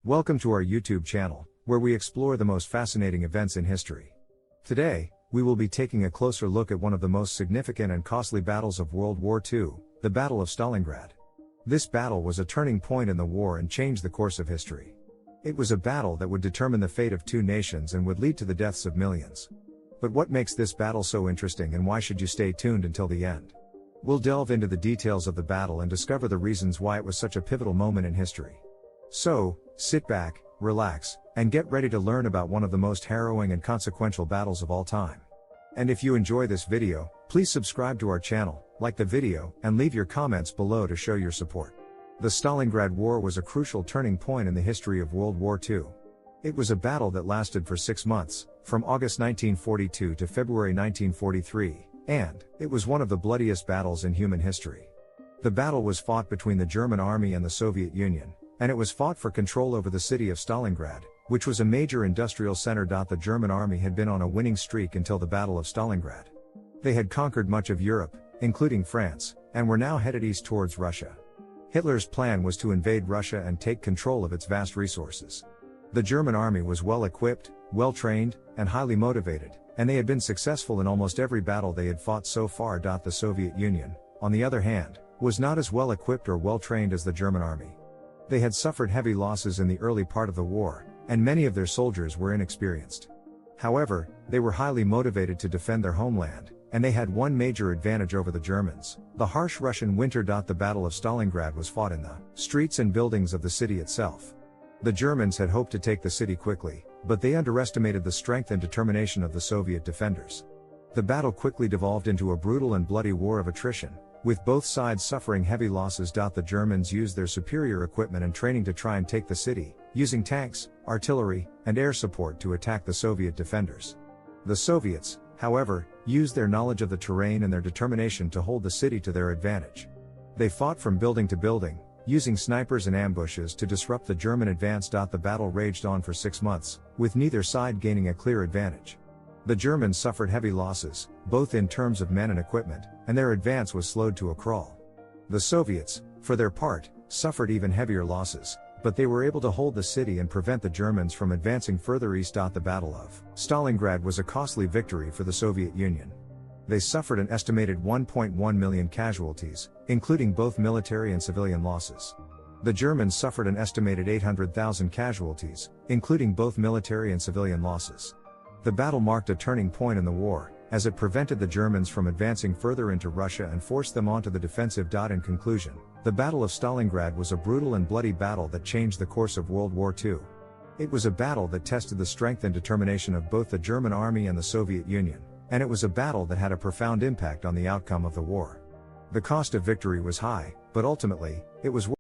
Welcome to our YouTube channel, where we explore the most fascinating events in history. Today, we will be taking a closer look at one of the most significant and costly battles of World War II, the Battle of Stalingrad. This battle was a turning point in the war and changed the course of history. It was a battle that would determine the fate of two nations and would lead to the deaths of millions. But what makes this battle so interesting, and why should you stay tuned until the end? We'll delve into the details of the battle and discover the reasons why it was such a pivotal moment in history. So, sit back, relax, and get ready to learn about one of the most harrowing and consequential battles of all time. And if you enjoy this video, please subscribe to our channel, like the video, and leave your comments below to show your support. The Stalingrad War was a crucial turning point in the history of World War II. It was a battle that lasted for 6 months, from August 1942 to February 1943, and it was one of the bloodiest battles in human history. The battle was fought between the German army and the Soviet Union, and it was fought for control over the city of Stalingrad, which was a major industrial center. The German army had been on a winning streak until the Battle of Stalingrad. They had conquered much of Europe, including France, and were now headed east towards Russia. Hitler's plan was to invade Russia and take control of its vast resources. The German army was well equipped, well trained, and highly motivated, and they had been successful in almost every battle they had fought so far. The Soviet Union, on the other hand, was not as well equipped or well trained as the German army. They had suffered heavy losses in the early part of the war, and many of their soldiers were inexperienced. However, they were highly motivated to defend their homeland, and they had one major advantage over the Germans: the harsh Russian winter. The Battle of Stalingrad was fought in the streets and buildings of the city itself. The Germans had hoped to take the city quickly, but they underestimated the strength and determination of the Soviet defenders. The battle quickly devolved into a brutal and bloody war of attrition, with both sides suffering heavy losses. The Germans used their superior equipment and training to try and take the city, using tanks, artillery, and air support to attack the Soviet defenders. The Soviets, however, used their knowledge of the terrain and their determination to hold the city to their advantage. They fought from building to building, using snipers and ambushes to disrupt the German advance. The battle raged on for 6 months, with neither side gaining a clear advantage. The Germans suffered heavy losses, both in terms of men and equipment, and their advance was slowed to a crawl. The Soviets, for their part, suffered even heavier losses, but they were able to hold the city and prevent the Germans from advancing further east. The Battle of Stalingrad was a costly victory for the Soviet Union. They suffered an estimated 1.1 million casualties, including both military and civilian losses. The Germans suffered an estimated 800,000 casualties, including both military and civilian losses. The battle marked a turning point in the war, as it prevented the Germans from advancing further into Russia and forced them onto the defensive. In conclusion, the Battle of Stalingrad was a brutal and bloody battle that changed the course of World War II. It was a battle that tested the strength and determination of both the German army and the Soviet Union, and it was a battle that had a profound impact on the outcome of the war. The cost of victory was high, but ultimately, it was worth